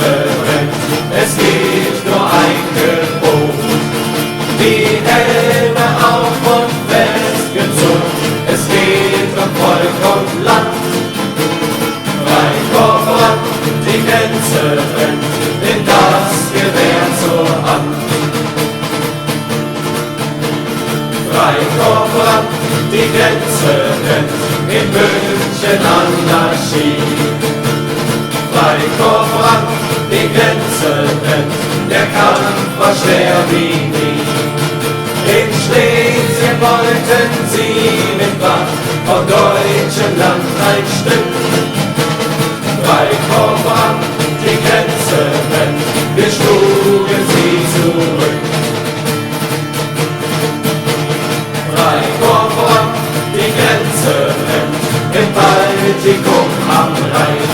Grenze brennt, es gibt nur ein Gebot. Die Helme auf und festgezogen, es geht um Volk und Land. Freikorps voran, die Grenze brennt, nimm das Gewehr zur Hand. Freikorps voran, die Grenze brennt, in München Anarchie. Freikorps voran, die Grenze brennt, der Kampf war schwer wie nie. In Schlesien wollten sie mit Macht vom deutschen Land ein Stück. Freikorps voran, die Grenze brennt, wir schlugen sie zurück. Freikorps voran, die Grenze brennt, im Baltikum am Rhein.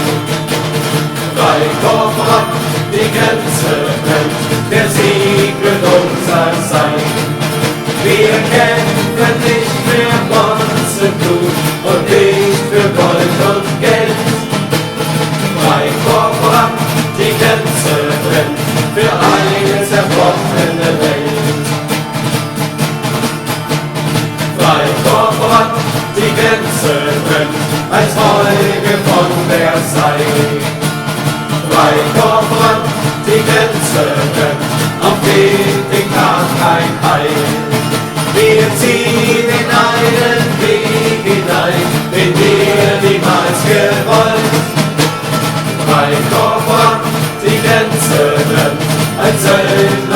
Freikorps voran, die Grenze brennt, der Sieg wird unser sein. Wir kämpfen nicht für Bonzenblut und nicht für Gold und Geld. Freikorps voran, die Grenze brennt, für eine zerbrochene Welt. Freikorps voran, die Grenze brennt, als Folge von Versailles. Freikorps voran, die Grenze brennt, auf dem Diktat kein Heil. Wir ziehen in einen Krieg hinein, den wir niemals gewollt. Freikorps voran, die Grenze brennt, als Söldner